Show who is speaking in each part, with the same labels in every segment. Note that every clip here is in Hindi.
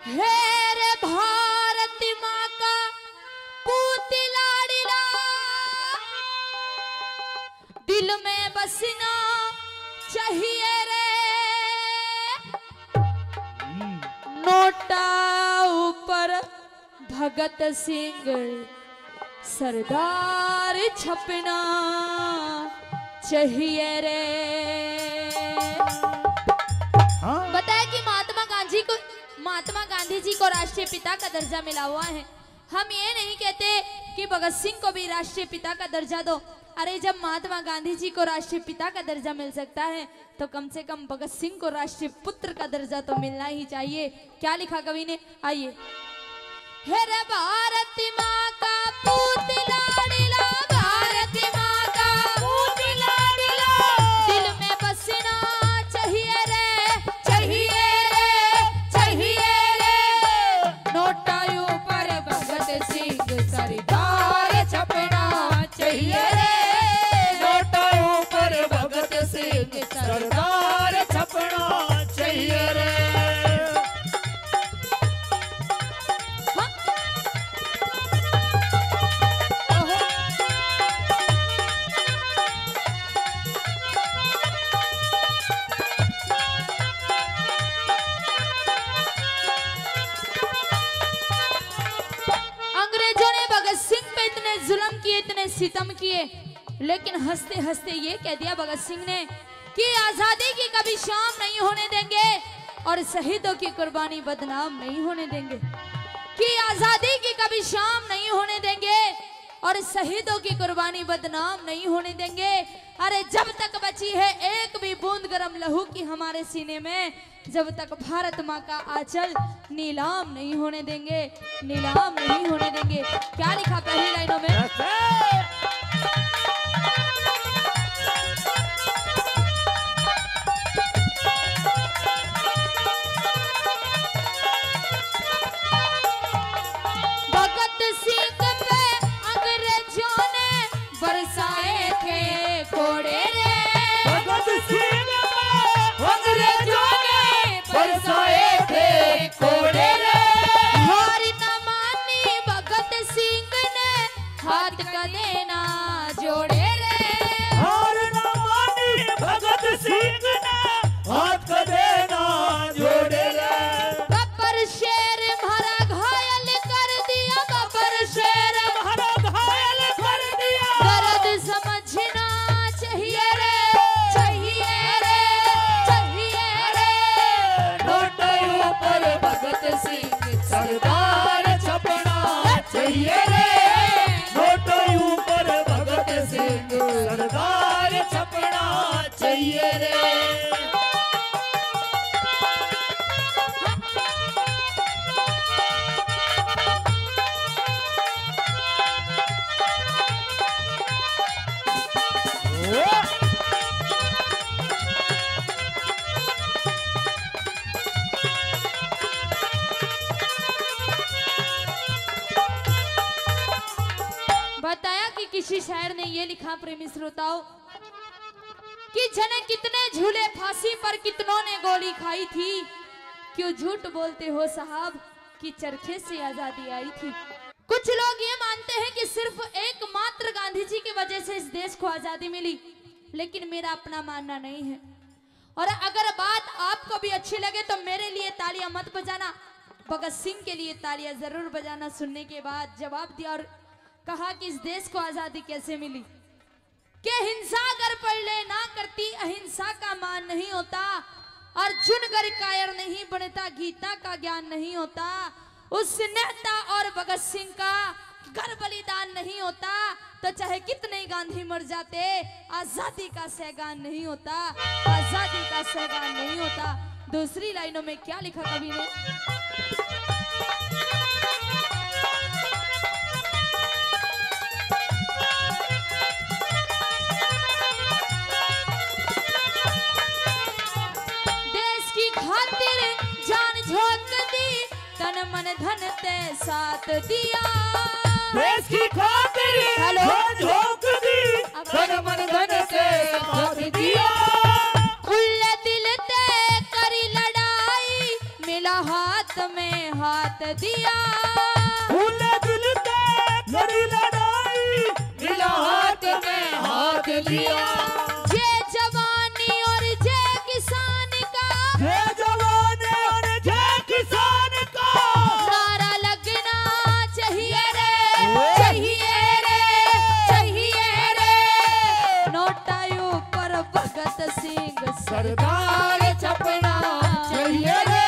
Speaker 1: हे रे भारती माँ का पूत लाड़िला, दिल में बसना चाहिए रे, नोटा ऊपर भगत सिंह सरदार छपना चाहिए रे। बताया कि महात्मा गांधी जी को राष्ट्रीय पिता का दर्जा मिला हुआ है। हम ये नहीं कहते कि भगत सिंह को भी राष्ट्रीय पिता का दर्जा दो। अरे जब महात्मा गांधी जी को राष्ट्रीय पिता का दर्जा मिल सकता है तो कम से कम भगत सिंह को राष्ट्रीय पुत्र का दर्जा तो मिलना ही चाहिए। क्या लिखा कवि ने, आइए। हे रे भारती माँ का पूत लाड़िला, भारती माँ का पूत लाड़िला, दिल में बसना चाहिए रे, चाहिए रे, चाहिए रे, नोटा ऊपर भगत सिंह सरदार छपना चाहिए रे,
Speaker 2: नोटा ऊपर भगत सिंह सरदार छपना चाहिए रे।
Speaker 1: जुल्म किए, इतने सितम किए, लेकिन हंसते हंसते ये कह दिया भगत सिंह ने कि आजादी की कभी शाम नहीं होने देंगे और शहीदों की कुर्बानी बदनाम नहीं होने देंगे, कि आजादी की कभी शाम नहीं होने देंगे और शहीदों की कुर्बानी बदनाम नहीं होने देंगे। अरे जब तक बची है एक भी बूंद गरम लहू की हमारे सीने में, जब तक भारत माँ का आंचल नीलाम नहीं होने देंगे, नीलाम नहीं होने देंगे। क्या लिखा पहली लाइनों में, भगत सिंह पे अंग्रेजों ने बरसाए थे कोड़े रे,
Speaker 2: भगत सिंह अंग्रेजों ने बरसाए थे कोड़े रे,
Speaker 1: हार न मानी भगत सिंह ने हाथ का देना जोड़े रे,
Speaker 2: हार न मानी भगत सिंह ने हाथ का देना जोड़े रे,
Speaker 1: बब्बर शेर मारा घायल कर दिया, बब्बर शेर
Speaker 2: हरा घायल कर दिया,
Speaker 1: दर्द समझना चाहिए रे, चाहिए रे, चाहिए रे,
Speaker 2: नोटा ऊपर भगत सिंह सरदार छपना चाहिए रे, नोटा ऊपर भगत सिंह सरदार छपना चाहिए रे।
Speaker 1: बताया कि किसी शायर ने ये लिखा, प्रेमी श्रोताओं, कि जने कितने झूले फांसी पर कितनों ने गोली खाई थी, क्यों झूठ बोलते हो साहब कि चरखे से आजादी आई थी। कुछ लोग ये मानते हैं कि सिर्फ एकमात्र गांधी जी की वजह से इस देश को आजादी मिली, लेकिन मेरा अपना मानना नहीं है। और अगर बात आपको भी अच्छी लगे तो मेरे लिए तालियां मत बजाना, भगत सिंह के लिए तालियां जरूर बजाना। सुनने के बाद जवाब दिया और कहा कि इस देश को आजादी कैसे मिली, कि हिंसा अगर पहले ना करती अहिंसा का मान नहीं होता, अर्जुन गर कायर नहीं बनता गीता का ज्ञान नहीं होता, उस नेता और भगत सिंह का घर बलिदान नहीं होता, तो चाहे कितने गांधी मर जाते आजादी का सहगान नहीं होता, आजादी का सहगान नहीं होता। दूसरी लाइनों में क्या लिखा कवि ने, देश की खातिर जान झोंक दी, तन मन धन ते साथ दिया,
Speaker 2: देश की खातिर जान झोंक दी, तन मन धन से साथ दिया,
Speaker 1: खुले दिल ते करी लड़ाई, मिला हाथ में हाथ दिया,
Speaker 2: फूले दिल पे लड़ी लड़ाई, मिला हाथ में हाथ लिया।
Speaker 1: ये जवानी और ये किसान का,
Speaker 2: ये जवान और ये किसान का
Speaker 1: नारा लगना चाहिए रे, चाहिए रे, चाहिए रे। नोटा ऊपर भगत सिंह
Speaker 2: सरदार छपना चाहिए रे,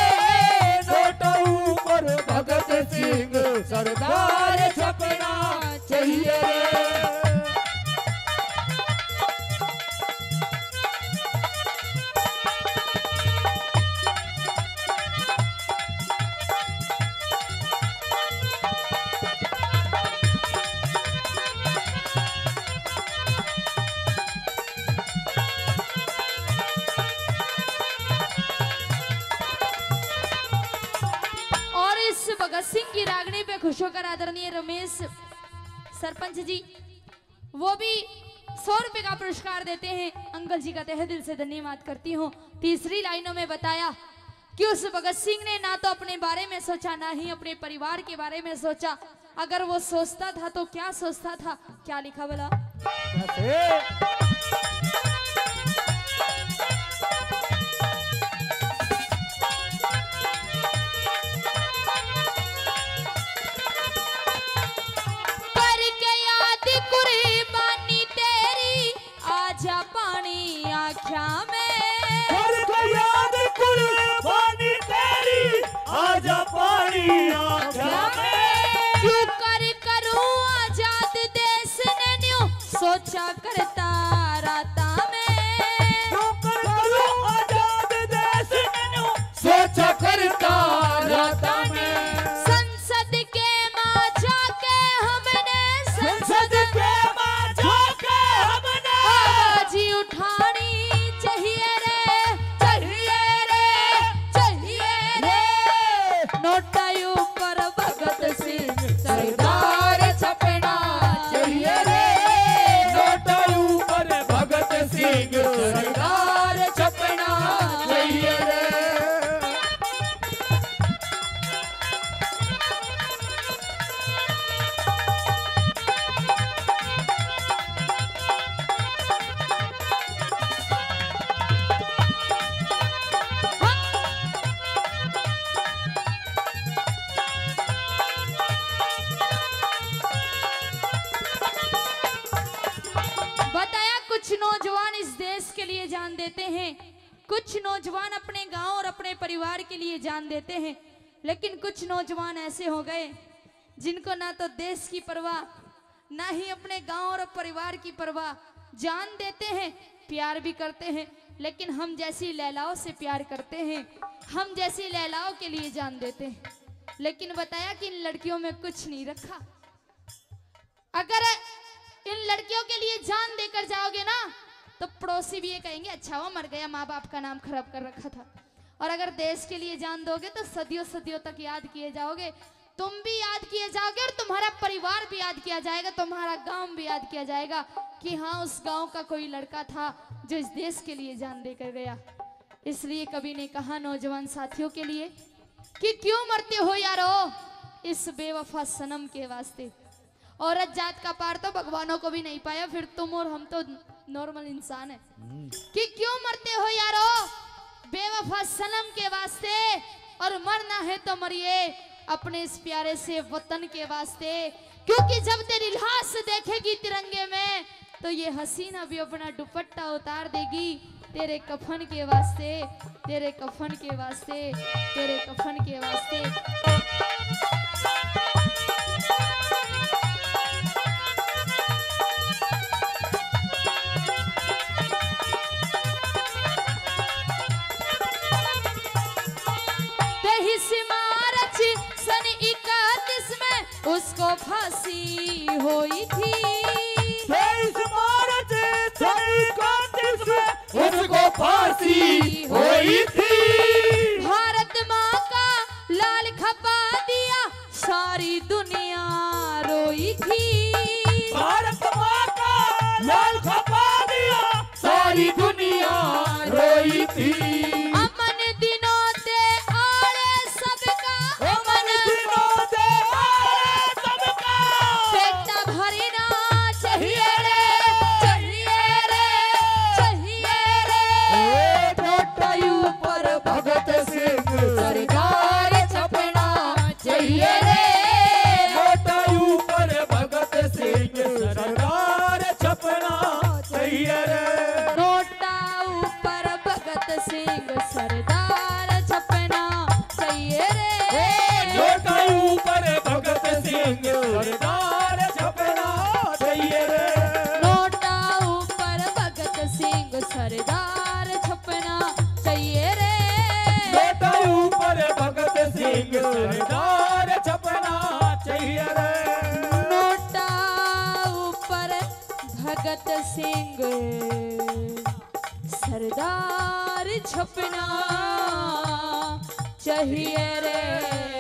Speaker 2: नोट ऊपर भगत सिंह सरदार छपना चाहिए रे।
Speaker 1: और इस भगत सिंह की रागनी पे खुश होकर आदरणीय रमेश सरपंच जी वो भी 100 रुपए का पुरस्कार देते हैं। अंकल जी का तहे दिल से धन्यवाद करती हूँ। तीसरी लाइनों में बताया कि उस भगत सिंह ने ना तो अपने बारे में सोचा, ना ही अपने परिवार के बारे में सोचा। अगर वो सोचता था तो क्या सोचता था, क्या लिखा बोला? करके याद कुर्बानी तेरी, आजा पानी आँखा में,
Speaker 2: करके याद कुर्बानी तेरी, आजा पानी आँखों में।
Speaker 1: क्यों कर करूं आजाद देश ने न्यू सोचा करता राता में,
Speaker 2: क्यों कर करूं आजाद देश ने सोचा करता राता में।
Speaker 1: संसद के मां जाके हमने,
Speaker 2: संसद के मां जाके हमने
Speaker 1: आवाज उठानी चाहिए रे, चाहिए रे, चाहिए रे। नोटा ऊपर भगत सिंह
Speaker 2: सरदार छपना चाहिए रे, नोट ऊपर भगत सिंह सरदार छपना चाहिए रे।
Speaker 1: बताया कुछ नौजवान इस देश के लिए जान देते हैं, कुछ नौजवान अपने गांव और अपने परिवार के लिए जान देते हैं, लेकिन कुछ नौजवान ऐसे हो गए जिनको ना तो देश की परवाह, ना ही अपने गांव और परिवार की परवाह। जान देते हैं, प्यार भी करते हैं, लेकिन हम जैसी लैलाओं से प्यार करते हैं, हम जैसी लैलाओं के लिए जान देते हैं। लेकिन बताया कि इन लड़कियों में कुछ नहीं रखा। अगर इन लड़कियों के लिए जान देकर जाओगे ना तो पड़ोसी भी ये कहेंगे अच्छा वो मर गया, माँ बाप का नाम खराब कर रखा था। और अगर देश के लिए जान दोगे तो सदियों सदियों तक याद किए जाओगे, तुम भी याद किए जाओगे और तुम्हारा परिवार भी याद किया जाएगा, तुम्हारा गांव भी याद किया जाएगा कि हाँ उस गांव का कोई लड़का था जो इस देश के लिए जान देकर गया। इसलिए कवि ने कहा नौजवान साथियों के लिए कि क्यों मरते हो यारो इस बेवफा सनम के वास्ते। औरत जात का पार तो भगवानों को भी नहीं पाया, फिर तुम और हम तो नॉर्मल इंसान है। कि क्यों मरते हो यारो बेवफा सनम के वास्ते, और मरना है तो मरिए अपने इस प्यारे से वतन के वास्ते। क्योंकि जब तेरी लाश देखेगी तिरंगे में तो ये हसीना भी अपना दुपट्टा उतार देगी तेरे कफन के वास्ते, तेरे कफन के वास्ते, तेरे कफन के वास्ते। उसको फांसी हुई थी,
Speaker 2: 23 मार्च 1931 में उसको फांसी हुई थी।
Speaker 1: भारत माँ का लाल खपा दिया सारी दुनिया रोई थी।
Speaker 2: भारत माँ का लाल खपा दिया सारी दुनिया रोई थी।
Speaker 1: अमन दिनों ते आड़े सबका, अमन सिंह सरदार छपना चाहिए रे।
Speaker 2: नोटा ऊपर भगत सिंह सरदार छपना चाहिए रे।
Speaker 1: नोटा ऊपर भगत सिंह सरदार छपना चाहिए रे।
Speaker 2: नोटा ऊपर भगत सिंह सरदार छपना चाहिए रे।
Speaker 1: नोटा ऊपर भगत सिंह सरदार छपना चाहिए रे।